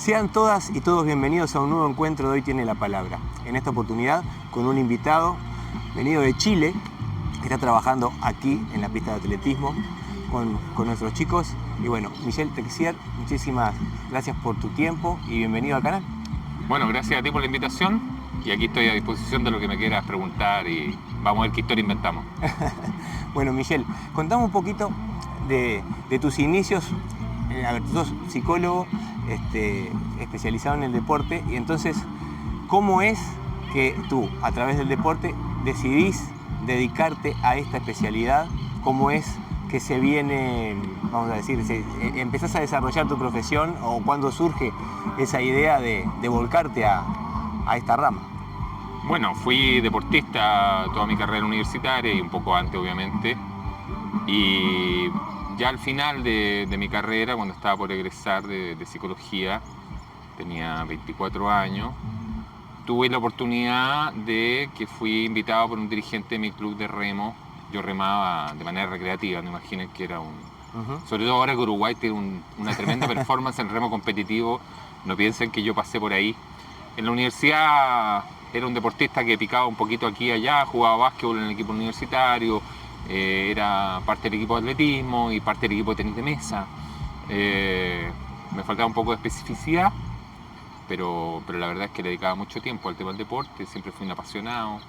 Sean todas y todos bienvenidos a un nuevo encuentro de Hoy Tiene la Palabra. En esta oportunidad con un invitado venido de Chile, que está trabajando aquí en la pista de atletismo con nuestros chicos. Y bueno, Michel Texier, muchísimas gracias por tu tiempo y bienvenido al canal. Bueno, gracias a ti por la invitación y aquí estoy a disposición de lo que me quieras preguntar y vamos a ver qué historia inventamos. Bueno, Michel, contame un poquito de tus inicios. A ver, tú sos psicólogo especializado en el deporte, y entonces, ¿cómo es que tú, a través del deporte, decidís dedicarte a esta especialidad? ¿Cómo es que se viene, vamos a decir, empezás a desarrollar tu profesión, o cuándo surge esa idea de volcarte a esta rama? Bueno, fui deportista toda mi carrera universitaria y un poco antes, obviamente, y ya al final de mi carrera, cuando estaba por egresar de psicología, tenía 24 años, tuve la oportunidad de que fui invitado por un dirigente de mi club de remo. Yo remaba de manera recreativa, no imaginen que era sobre todo ahora que Uruguay tiene una tremenda performance en remo competitivo, no piensen que yo pasé por ahí. En la universidad era un deportista que picaba un poquito aquí y allá, jugaba básquetbol en el equipo universitario, era parte del equipo de atletismo y parte del equipo de tenis de mesa. Me faltaba un poco de especificidad, pero la verdad es que le dedicaba mucho tiempo al tema del deporte, siempre fui un apasionado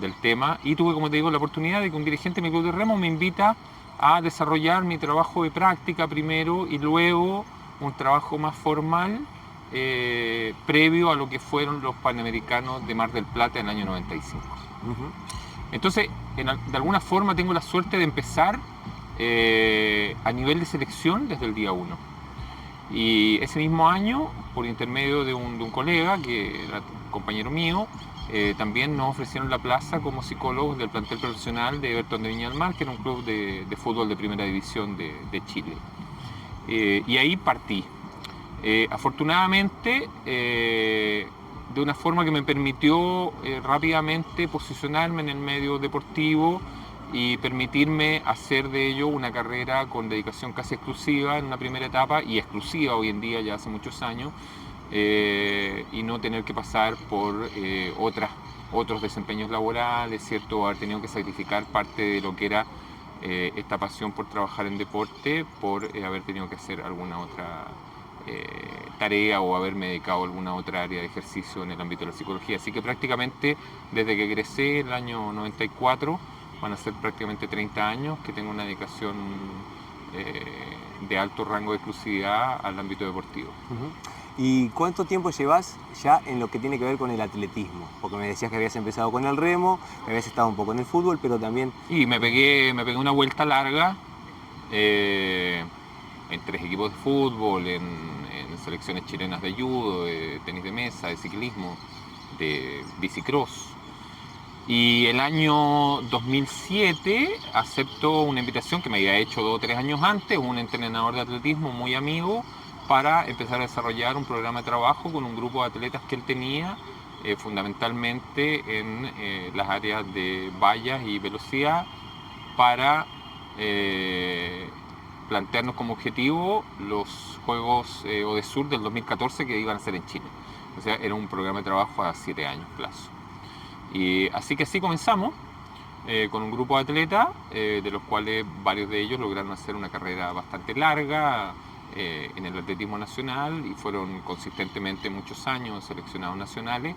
del tema y tuve, como te digo, la oportunidad de que un dirigente de mi club de remo me invita a desarrollar mi trabajo de práctica primero y luego un trabajo más formal previo a lo que fueron los Panamericanos de Mar del Plata en el año 95. Entonces, de alguna forma tengo la suerte de empezar a nivel de selección desde el día 1. Y ese mismo año, por intermedio de un colega, que era compañero mío, también nos ofrecieron la plaza como psicólogos del plantel profesional de Everton de Viña del Mar, que era un club de fútbol de primera división de Chile. Y ahí partí. Afortunadamente, de una forma que me permitió rápidamente posicionarme en el medio deportivo y permitirme hacer de ello una carrera con dedicación casi exclusiva en una primera etapa, y exclusiva hoy en día, ya hace muchos años, y no tener que pasar por otros desempeños laborales, ¿cierto? Haber tenido que sacrificar parte de lo que era esta pasión por trabajar en deporte, por haber tenido que hacer alguna otra tarea o haberme dedicado a alguna otra área de ejercicio en el ámbito de la psicología. Así que prácticamente desde que egresé en el año 94, van a ser prácticamente 30 años que tengo una dedicación de alto rango de exclusividad al ámbito deportivo. ¿Y cuánto tiempo llevas ya en lo que tiene que ver con el atletismo? Porque me decías que habías empezado con el remo, que habías estado un poco en el fútbol, pero también... Y me pegué una vuelta larga en 3 equipos de fútbol, en selecciones chilenas de judo, de tenis de mesa, de ciclismo, de bicicross. Y el año 2007 acepto una invitación que me había hecho 2 o 3 años antes un entrenador de atletismo muy amigo, para empezar a desarrollar un programa de trabajo con un grupo de atletas que él tenía, fundamentalmente en las áreas de vallas y velocidad, para plantearnos como objetivo los Juegos ODESUR del 2014 que iban a ser en Chile. O sea, era un programa de trabajo a 7 años plazo. Y así que así comenzamos con un grupo de atletas, de los cuales varios de ellos lograron hacer una carrera bastante larga en el atletismo nacional y fueron consistentemente muchos años seleccionados nacionales,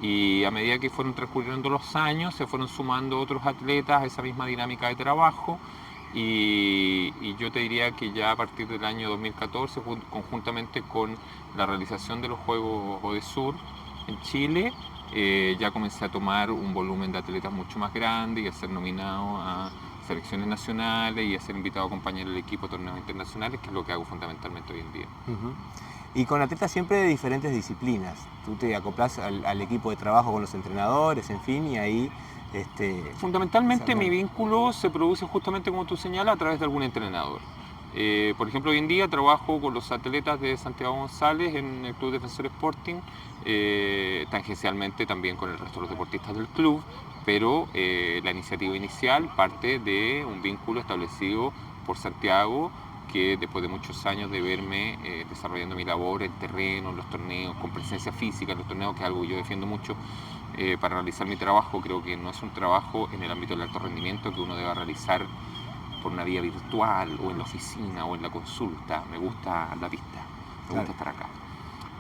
y a medida que fueron transcurriendo los años se fueron sumando otros atletas a esa misma dinámica de trabajo, y yo te diría que ya a partir del año 2014, conjuntamente con la realización de los Juegos ODESUR en Chile, ya comencé a tomar un volumen de atletas mucho más grande y a ser nominado a selecciones nacionales y a ser invitado a acompañar el equipo a torneos internacionales, que es lo que hago fundamentalmente hoy en día. Y con atletas siempre de diferentes disciplinas. Tú te acoplas al equipo de trabajo con los entrenadores, en fin, y ahí... Fundamentalmente mi vínculo se produce justamente como tú señalas a través de algún entrenador. Por ejemplo, hoy en día trabajo con los atletas de Santiago González en el Club Defensor Sporting, tangencialmente también con el resto de los deportistas del club, pero la iniciativa inicial parte de un vínculo establecido por Santiago, que después de muchos años de verme desarrollando mi labor en terreno, en los torneos, con presencia física en los torneos, que es algo que yo defiendo mucho, para realizar mi trabajo, creo que no es un trabajo en el ámbito del alto rendimiento que uno deba realizar por una vía virtual o en la oficina o en la consulta. Me gusta la pista, me gusta estar acá.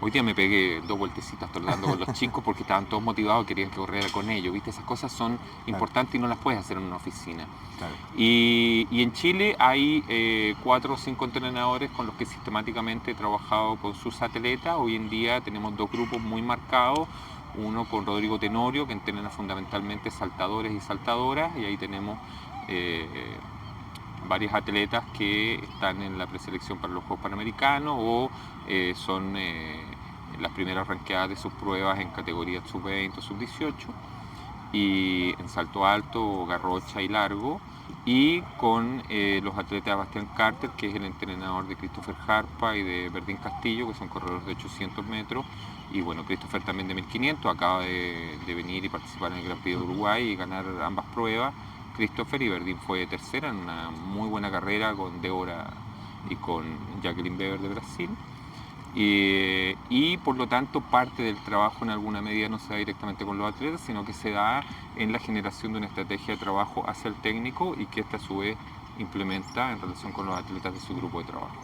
Hoy día me pegué 2 vueltecitas tornando con los chicos porque estaban todos motivados, querían que corriera con ellos, ¿viste? Esas cosas son importantes y no las puedes hacer en una oficina. Claro. Y en Chile hay 4 o 5 entrenadores con los que sistemáticamente he trabajado con sus atletas. Hoy en día tenemos 2 grupos muy marcados, uno con Rodrigo Tenorio, que entrena fundamentalmente saltadores y saltadoras, y ahí tenemos varios atletas que están en la preselección para los Juegos Panamericanos o son las primeras ranqueadas de sus pruebas en categorías sub-20 o sub-18, y en salto alto, garrocha y largo, y con los atletas Bastián Carter, que es el entrenador de Christopher Harpa y de Verdín Castillo, que son corredores de 800 metros, y bueno, Christopher también de 1500, acaba de venir y participar en el Gran Prix de Uruguay y ganar ambas pruebas. Christopher, y Verdín fue tercera en una muy buena carrera con Débora y con Jacqueline Weber de Brasil. Y por lo tanto parte del trabajo en alguna medida no se da directamente con los atletas, sino que se da en la generación de una estrategia de trabajo hacia el técnico y que ésta a su vez implementa en relación con los atletas de su grupo de trabajo.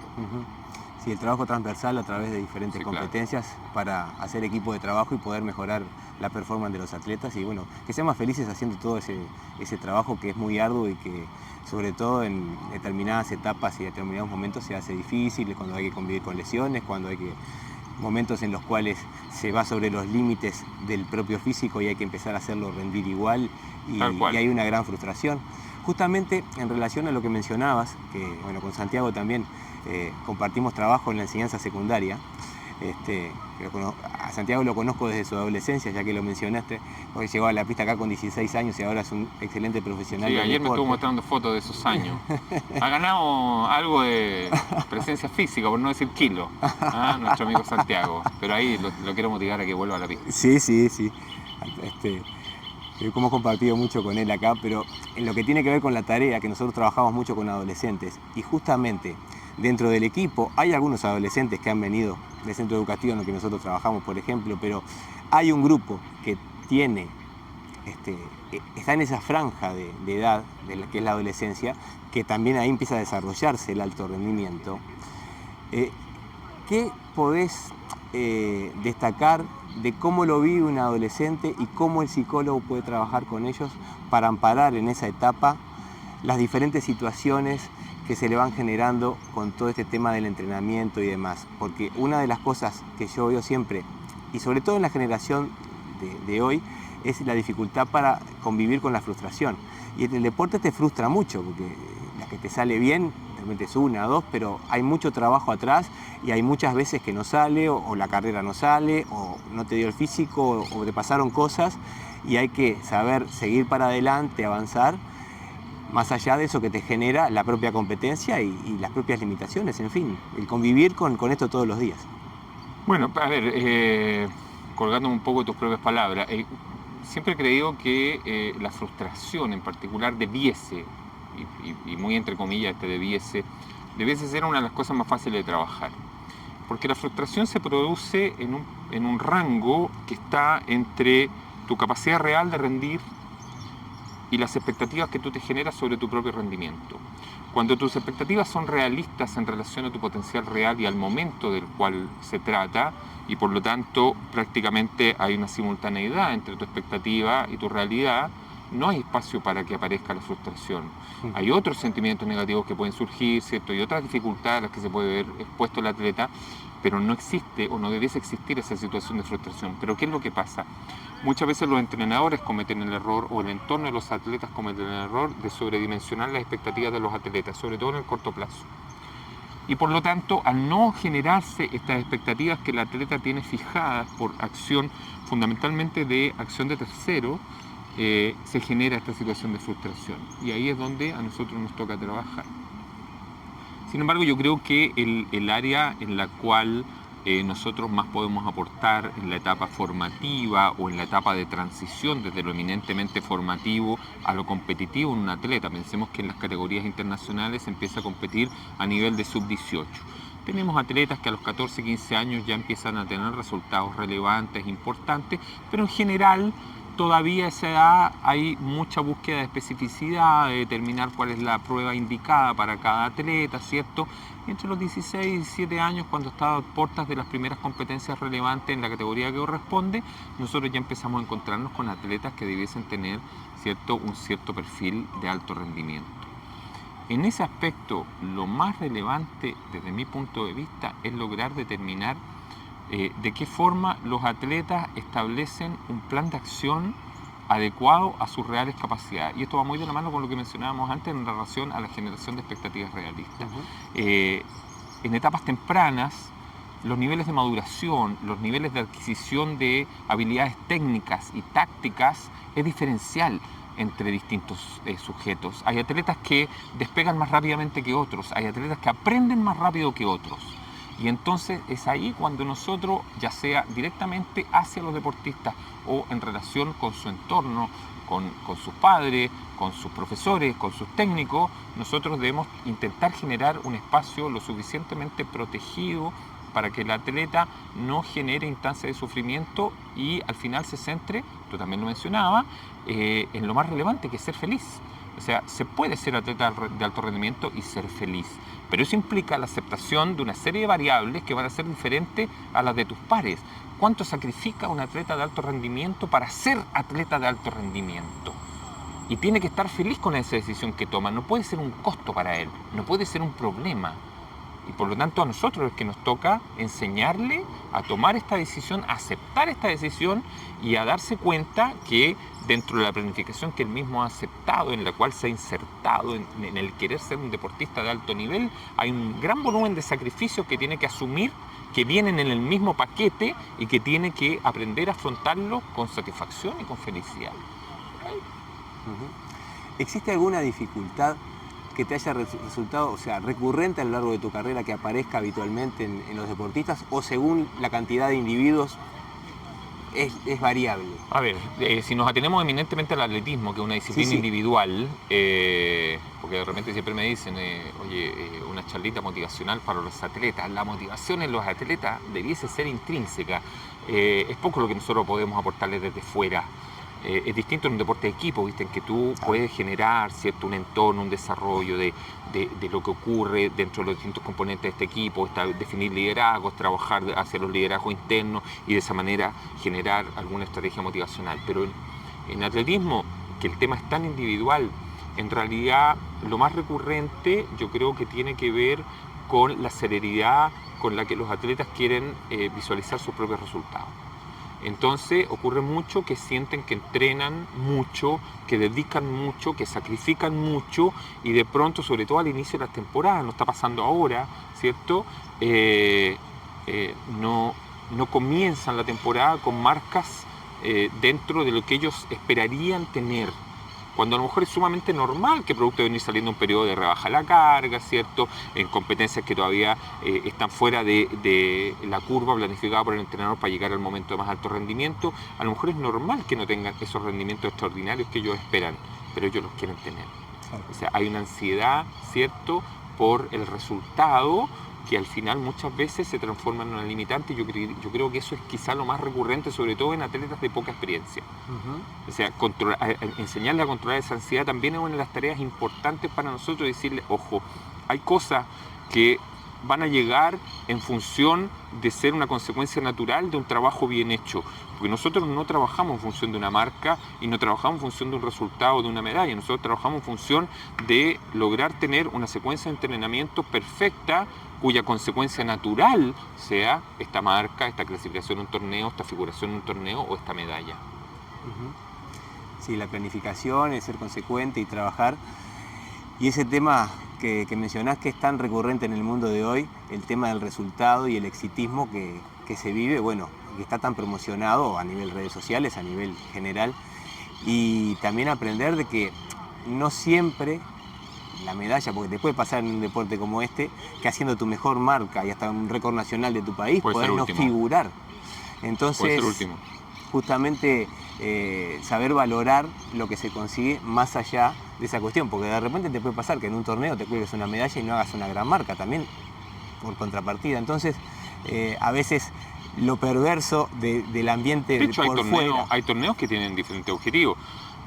Sí, el trabajo transversal a través de diferentes competencias para hacer equipo de trabajo y poder mejorar la performance de los atletas y bueno, que sean más felices haciendo todo ese trabajo que es muy arduo y que sobre todo en determinadas etapas y determinados momentos se hace difícil, cuando hay que convivir con lesiones, cuando hay momentos en los cuales se va sobre los límites del propio físico y hay que empezar a hacerlo rendir igual y hay una gran frustración. Justamente en relación a lo que mencionabas, que bueno, con Santiago también compartimos trabajo en la enseñanza secundaria. A Santiago lo conozco desde su adolescencia, ya que lo mencionaste, porque llegó a la pista acá con 16 años y ahora es un excelente profesional. Sí, ayer me estuvo mostrando fotos de esos años. Ha ganado algo de presencia física, por no decir kilo, nuestro amigo Santiago, pero ahí lo quiero motivar a que vuelva a la pista. Sí. Hemos compartido mucho con él acá, pero en lo que tiene que ver con la tarea, que nosotros trabajamos mucho con adolescentes, y justamente dentro del equipo hay algunos adolescentes que han venido del centro educativo en el que nosotros trabajamos, por ejemplo, pero hay un grupo que está en esa franja de edad, que es la adolescencia, que también ahí empieza a desarrollarse el alto rendimiento. ¿Qué podés destacar de cómo lo vive un adolescente y cómo el psicólogo puede trabajar con ellos para amparar en esa etapa las diferentes situaciones que se le van generando con todo este tema del entrenamiento y demás? Porque una de las cosas que yo veo siempre, y sobre todo en la generación de hoy, es la dificultad para convivir con la frustración. Y el deporte te frustra mucho, porque la que te sale bien, realmente es 1 o 2, pero hay mucho trabajo atrás y hay muchas veces que no sale, o la carrera no sale, o no te dio el físico, o te pasaron cosas, y hay que saber seguir para adelante, avanzar, más allá de eso que te genera la propia competencia y las propias limitaciones, en fin, el convivir con esto todos los días. Bueno, a ver, colgándome un poco de tus propias palabras, siempre he creído que la frustración en particular debiese, y muy entre comillas debiese ser una de las cosas más fáciles de trabajar. Porque la frustración se produce en un rango que está entre tu capacidad real de rendir y las expectativas que tú te generas sobre tu propio rendimiento. Cuando tus expectativas son realistas en relación a tu potencial real y al momento del cual se trata, y por lo tanto prácticamente hay una simultaneidad entre tu expectativa y tu realidad, no hay espacio para que aparezca la frustración. Hay otros sentimientos negativos que pueden surgir, ¿cierto? Y otras dificultades a las que se puede ver expuesto el atleta, pero no existe o no debiese existir esa situación de frustración. Pero ¿qué es lo que pasa? Muchas veces los entrenadores cometen el error, o el entorno de los atletas cometen el error de sobredimensionar las expectativas de los atletas, sobre todo en el corto plazo. Y por lo tanto, al no generarse estas expectativas que el atleta tiene fijadas por acción, fundamentalmente de acción de tercero, se genera esta situación de frustración. Y ahí es donde a nosotros nos toca trabajar. Sin embargo, yo creo que el área en la cual nosotros más podemos aportar en la etapa formativa o en la etapa de transición desde lo eminentemente formativo a lo competitivo en un atleta. Pensemos que en las categorías internacionales se empieza a competir a nivel de sub-18. Tenemos atletas que a los 14, 15 años ya empiezan a tener resultados relevantes, importantes, pero en general todavía a esa edad hay mucha búsqueda de especificidad, de determinar cuál es la prueba indicada para cada atleta, ¿cierto? Y entre los 16 y 17 años, cuando está a puertas de las primeras competencias relevantes en la categoría que corresponde, nosotros ya empezamos a encontrarnos con atletas que debiesen tener, ¿cierto?, un cierto perfil de alto rendimiento. En ese aspecto, lo más relevante desde mi punto de vista es lograr determinar de qué forma los atletas establecen un plan de acción adecuado a sus reales capacidades. Y esto va muy de la mano con lo que mencionábamos antes en relación a la generación de expectativas realistas. En etapas tempranas, los niveles de maduración, los niveles de adquisición de habilidades técnicas y tácticas es diferencial entre distintos sujetos. Hay atletas que despegan más rápidamente que otros, hay atletas que aprenden más rápido que otros. Y entonces es ahí cuando nosotros, ya sea directamente hacia los deportistas o en relación con su entorno, con sus padres, con sus profesores, con sus técnicos, nosotros debemos intentar generar un espacio lo suficientemente protegido para que el atleta no genere instancias de sufrimiento y al final se centre, tú también lo mencionabas, en lo más relevante, que es ser feliz. O sea, se puede ser atleta de alto rendimiento y ser feliz, pero eso implica la aceptación de una serie de variables que van a ser diferentes a las de tus pares. ¿Cuánto sacrifica un atleta de alto rendimiento para ser atleta de alto rendimiento? Y tiene que estar feliz con esa decisión que toma. No puede ser un costo para él, no puede ser un problema. Y por lo tanto a nosotros es que nos toca enseñarle a tomar esta decisión, a aceptar esta decisión y a darse cuenta que dentro de la planificación que él mismo ha aceptado, en la cual se ha insertado en el querer ser un deportista de alto nivel, hay un gran volumen de sacrificios que tiene que asumir, que vienen en el mismo paquete y que tiene que aprender a afrontarlo con satisfacción y con felicidad. ¿Existe alguna dificultad que te haya resultado, o sea, recurrente a lo largo de tu carrera, que aparezca habitualmente en los deportistas, o según la cantidad de individuos es variable? A ver, si nos atenemos eminentemente al atletismo, que es una disciplina individual, porque de repente siempre me dicen, oye, una charlita motivacional para los atletas, la motivación en los atletas debiese ser intrínseca, es poco lo que nosotros podemos aportarles desde fuera. Es distinto en un deporte de equipo, ¿viste? En que tú puedes generar, ¿cierto?, un entorno, un desarrollo de lo que ocurre dentro de los distintos componentes de este equipo, definir liderazgos, trabajar hacia los liderazgos internos y de esa manera generar alguna estrategia motivacional. Pero en atletismo, que el tema es tan individual, en realidad lo más recurrente yo creo que tiene que ver con la celeridad con la que los atletas quieren visualizar sus propios resultados. Entonces ocurre mucho que sienten que entrenan mucho, que dedican mucho, que sacrifican mucho y de pronto, sobre todo al inicio de las temporadas, no está pasando ahora, ¿cierto? No comienzan la temporada con marcas dentro de lo que ellos esperarían tener. Cuando a lo mejor es sumamente normal que producto de venir saliendo un periodo de rebaja la carga, ¿cierto?, en competencias que todavía están fuera de la curva planificada por el entrenador para llegar al momento de más alto rendimiento, a lo mejor es normal que no tengan esos rendimientos extraordinarios que ellos esperan, pero ellos los quieren tener. O sea, hay una ansiedad, ¿cierto?, por el resultado, que al final muchas veces se transforma en una limitante. Yo creo que eso es quizá lo más recurrente, sobre todo en atletas de poca experiencia. O sea, enseñarle a controlar esa ansiedad también es una de las tareas importantes para nosotros, decirle, ojo, hay cosas que van a llegar en función de ser una consecuencia natural de un trabajo bien hecho, porque nosotros no trabajamos en función de una marca y no trabajamos en función de un resultado, de una medalla, nosotros trabajamos en función de lograr tener una secuencia de entrenamiento perfecta, cuya consecuencia natural sea esta marca, esta clasificación en un torneo, esta figuración en un torneo o esta medalla. Sí, la planificación, el ser consecuente y trabajar. Y ese tema que mencionás, que es tan recurrente en el mundo de hoy, el tema del resultado y el exitismo que se vive, bueno, que está tan promocionado a nivel redes sociales, a nivel general, y también aprender de que no siempre la medalla, porque te puede pasar en un deporte como este, que haciendo tu mejor marca y hasta un récord nacional de tu país, podés no figurar. Entonces, puede ser último. Justamente saber valorar lo que se consigue más allá de esa cuestión, porque de repente te puede pasar que en un torneo te cuelgues una medalla y no hagas una gran marca también por contrapartida. Entonces, a veces lo perverso del ambiente de hecho, por fuera. Hay torneos que tienen diferentes objetivos.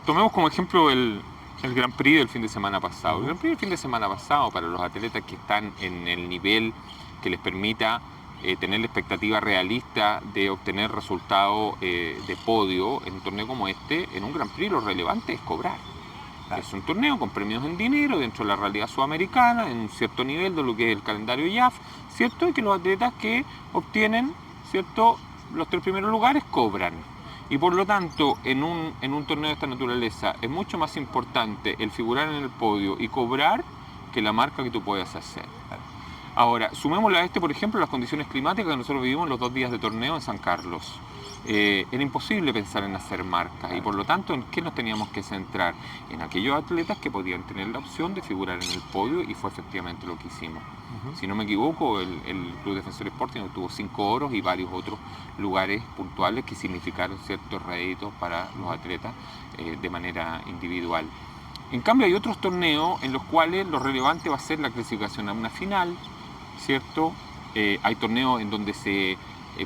Tomemos como ejemplo el Grand Prix del fin de semana pasado. El Grand Prix del fin de semana pasado, para los atletas que están en el nivel que les permita tener la expectativa realista de obtener resultados de podio en un torneo como este, en un Grand Prix lo relevante es cobrar. Claro. Es un torneo con premios en dinero dentro de la realidad sudamericana, en un cierto nivel de lo que es el calendario IAF, ¿cierto? Y que los atletas que obtienen, ¿cierto?, los 3 primeros lugares cobran. Y por lo tanto, en un torneo de esta naturaleza es mucho más importante el figurar en el podio y cobrar que la marca que tú puedas hacer. Ahora, sumémosle a por ejemplo, las condiciones climáticas que nosotros vivimos los 2 días de torneo en San Carlos. Era imposible pensar en hacer marcas y por lo tanto, ¿en qué nos teníamos que centrar? En aquellos atletas que podían tener la opción de figurar en el podio y fue efectivamente lo que hicimos. Si no me equivoco, el Club Defensor Sporting obtuvo 5 oros y varios otros lugares puntuales que significaron ciertos réditos para los atletas de manera individual. En cambio, hay otros torneos en los cuales lo relevante va a ser la clasificación a una final, ¿cierto? Hay torneos en donde se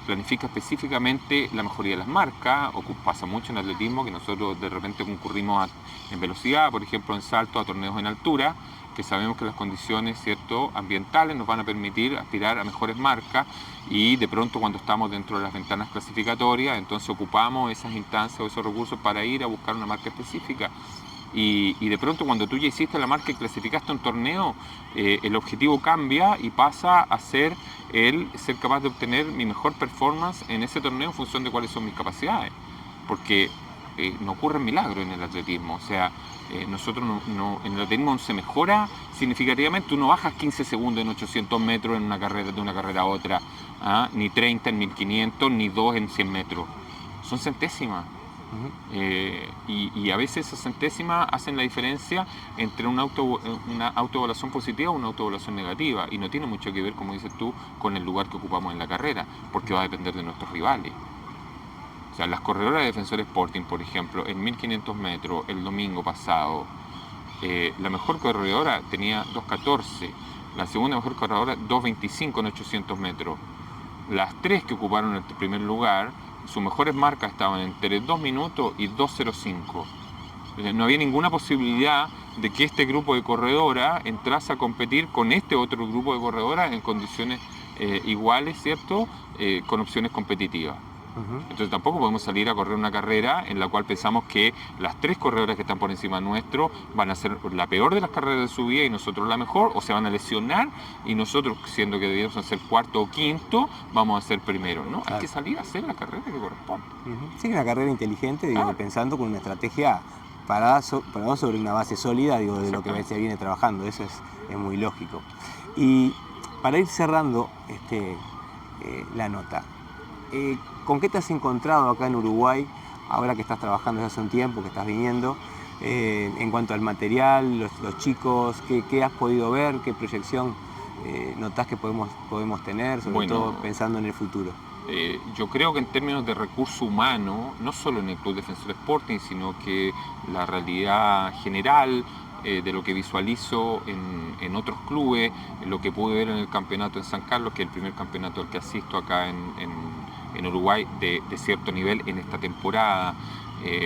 planifica específicamente la mejoría de las marcas, o pasa mucho en atletismo que nosotros de repente concurrimos en velocidad, por ejemplo en salto, a torneos en altura, que sabemos que las condiciones, ¿cierto?, ambientales nos van a permitir aspirar a mejores marcas y de pronto cuando estamos dentro de las ventanas clasificatorias, entonces ocupamos esas instancias o esos recursos para ir a buscar una marca específica. Y de pronto cuando tú ya hiciste la marca y clasificaste un torneo, el objetivo cambia y pasa a ser el ser capaz de obtener mi mejor performance en ese torneo en función de cuáles son mis capacidades. Porque no ocurren milagros en el atletismo. O sea, nosotros en el atletismo se mejora significativamente. Tú no bajas 15 segundos en 800 metros en una carrera de una carrera a otra, ni 30 en 1500, ni 2 en 100 metros. Son centésimas. Y a veces esas centésimas hacen la diferencia entre una autoevaluación positiva o una autoevaluación negativa, y no tiene mucho que ver, como dices tú, con el lugar que ocupamos en la carrera, porque va a depender de nuestros rivales. O sea, las corredoras de Defensor Sporting, por ejemplo, en 1500 metros el domingo pasado, la mejor corredora tenía 2.14, la segunda mejor corredora 2.25 en 800 metros. Las 3 que ocuparon el primer lugar, sus mejores marcas estaban entre 2 minutos y 2.05. No había ninguna posibilidad de que este grupo de corredoras entrase a competir con este otro grupo de corredoras en condiciones iguales, ¿cierto?, con opciones competitivas. Entonces tampoco podemos salir a correr una carrera en la cual pensamos que las 3 corredoras que están por encima nuestro van a ser la peor de las carreras de su vida y nosotros la mejor, o se van a lesionar y nosotros, siendo que debíamos ser cuarto o quinto, vamos a ser primero, ¿no? Claro. Hay que salir a hacer la carrera que corresponde. Sí, una carrera inteligente, digo, pensando con una estrategia parada sobre una base sólida, digo, de lo que se viene trabajando. Eso es muy lógico. Y para ir cerrando la nota, ¿con qué te has encontrado acá en Uruguay, ahora que estás trabajando desde hace un tiempo, que estás viniendo, en cuanto al material, los chicos, qué has podido ver, qué proyección notás que podemos tener, sobre todo pensando en el futuro? Yo creo que en términos de recurso humano, no solo en el Club Defensor Sporting, sino que la realidad general de lo que visualizo en otros clubes, lo que pude ver en el campeonato en San Carlos, que es el primer campeonato al que asisto acá en Uruguay de cierto nivel en esta temporada.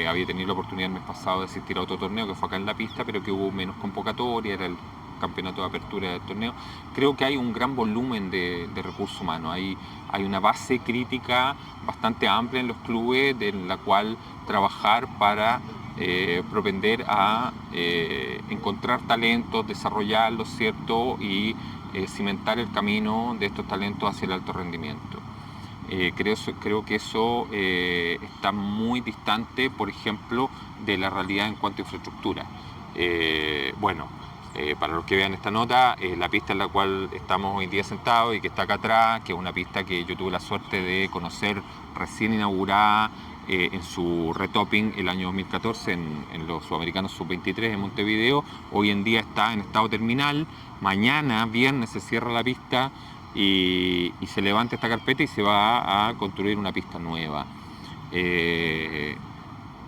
Había tenido la oportunidad el mes pasado de asistir a otro torneo que fue acá en la pista, pero que hubo menos convocatoria, era el campeonato de apertura del torneo. Creo que hay un gran volumen de recursos humanos, hay una base crítica bastante amplia en los clubes de la cual trabajar para propender a encontrar talentos, desarrollarlos, ¿cierto?, y cimentar el camino de estos talentos hacia el alto rendimiento. Creo que eso está muy distante, por ejemplo, de la realidad en cuanto a infraestructura. Para los que vean esta nota, la pista en la cual estamos hoy día sentados y que está acá atrás, que es una pista que yo tuve la suerte de conocer recién inaugurada en su retopping el año 2014 en los Sudamericanos Sub-23 en Montevideo. Hoy en día está en estado terminal. Mañana, viernes, se cierra la pista y se levanta esta carpeta y se va a construir una pista nueva.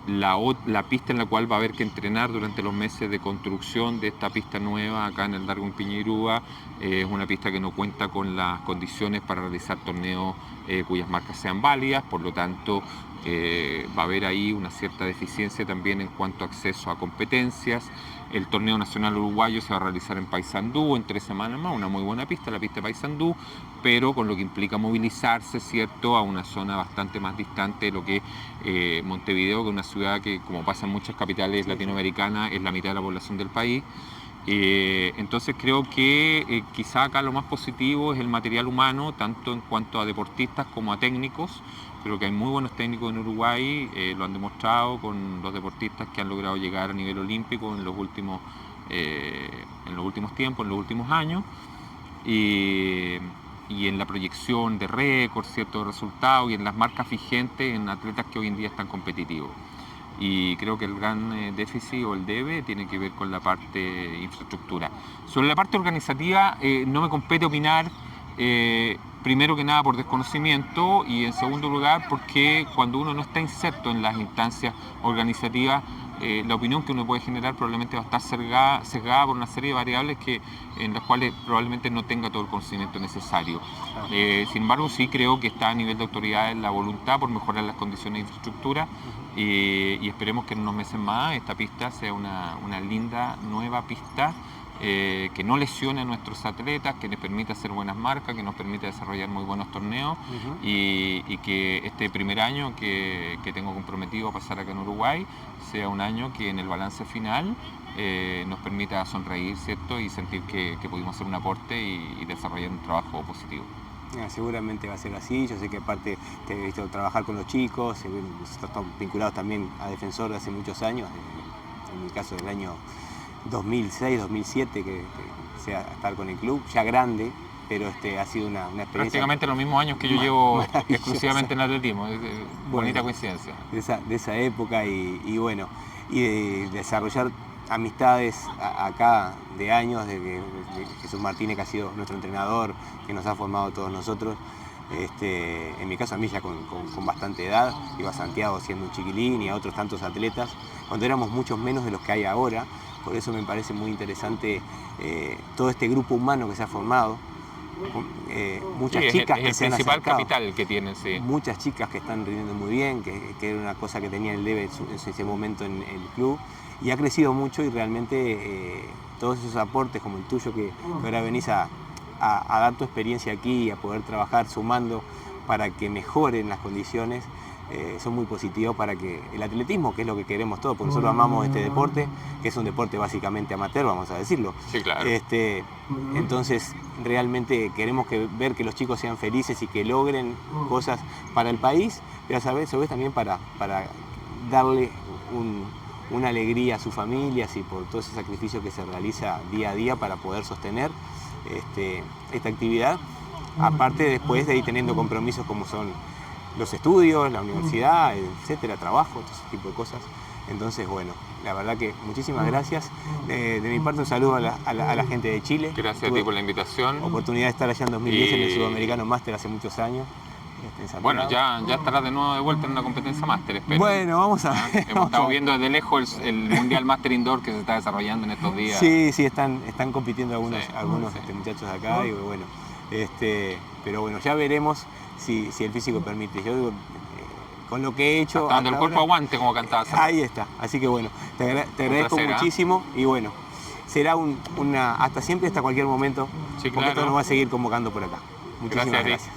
La pista en la cual va a haber que entrenar durante los meses de construcción de esta pista nueva acá en el Darwin Piñeirúa es una pista que no cuenta con las condiciones para realizar torneos cuyas marcas sean válidas, por lo tanto va a haber ahí una cierta deficiencia también en cuanto a acceso a competencias. El torneo nacional uruguayo se va a realizar en Paysandú en 3 semanas más, una muy buena pista, la pista de Paysandú, pero con lo que implica movilizarse, ¿cierto?, a una zona bastante más distante de lo que Montevideo, que es una ciudad que, como pasa en muchas capitales latinoamericanas, es la mitad de la población del país. Entonces creo que quizá acá lo más positivo es el material humano, tanto en cuanto a deportistas como a técnicos. Creo que hay muy buenos técnicos en Uruguay, lo han demostrado con los deportistas que han logrado llegar a nivel olímpico en los últimos tiempos, en los últimos años, y en la proyección de récords, ciertos resultados, y en las marcas vigentes en atletas que hoy en día están competitivos. Y creo que el gran déficit o el debe tiene que ver con la parte infraestructura. Sobre la parte organizativa no me compete opinar, primero que nada por desconocimiento y en segundo lugar porque cuando uno no está inserto en las instancias organizativas, la opinión que uno puede generar probablemente va a estar sesgada por una serie de variables en las cuales probablemente no tenga todo el conocimiento necesario. Sin embargo, sí creo que está a nivel de autoridades la voluntad por mejorar las condiciones de infraestructura y esperemos que en unos meses más esta pista sea una linda nueva pista que no lesione a nuestros atletas, que les permita hacer buenas marcas, que nos permita desarrollar muy buenos torneos y que este primer año que tengo comprometido a pasar acá en Uruguay sea un año que en el balance final nos permita sonreír, ¿cierto?, y sentir que pudimos hacer un aporte y desarrollar un trabajo positivo. Seguramente va a ser así. Yo sé que aparte te he visto trabajar con los chicos, están vinculados también a Defensor de hace muchos años, en mi caso del año 2006, 2007, que sea estar con el club, ya grande, pero ha sido una experiencia. Prácticamente los mismos años que yo llevo exclusivamente en atletismo, bonita coincidencia. De esa época y bueno, y de desarrollar amistades acá de años, de Jesús Martínez, que ha sido nuestro entrenador, que nos ha formado a todos nosotros. En mi caso a mí ya con bastante edad, iba a Santiago siendo un chiquilín y a otros tantos atletas, cuando éramos muchos menos de los que hay ahora. Por eso me parece muy interesante todo este grupo humano que se ha formado. Muchas chicas que se han acercado. Es el principal capital que tienen, sí. Muchas chicas que están rindiendo muy bien, que era una cosa que tenía el debe en ese momento en el club. Y ha crecido mucho y realmente todos esos aportes como el tuyo que ahora venís a dar tu experiencia aquí y a poder trabajar sumando para que mejoren las condiciones, son muy positivos para que el atletismo, que es lo que queremos todos, porque nosotros amamos este deporte, que es un deporte básicamente amateur, vamos a decirlo. Sí, claro. Entonces, realmente queremos ver que los chicos sean felices y que logren cosas para el país, pero a su vez también para darle una alegría a sus familias y por todo ese sacrificio que se realiza día a día para poder sostener esta actividad, aparte después de ir teniendo compromisos como son los estudios, la universidad, etcétera, trabajo, todo ese tipo de cosas. Entonces, bueno, la verdad que muchísimas gracias. De mi parte un saludo a la gente de Chile. Gracias a ti por la invitación. Oportunidad de estar allá en 2010 en el Sudamericano Máster hace muchos años. Bueno, ya estarás de nuevo de vuelta en una competencia máster, espero. Bueno, vamos a ver. Hemos estado viendo desde lejos el Mundial Máster Indoor que se está desarrollando en estos días. Sí, están compitiendo algunos muchachos de acá y bueno, pero bueno, ya veremos si el físico permite. Yo digo, con lo que he hecho... Hasta donde el cuerpo aguante, como cantabas. Ahí está, así que bueno, te agradezco muchísimo y bueno, será hasta siempre, hasta cualquier momento, sí, porque esto nos va a seguir convocando por acá. Muchísimas gracias.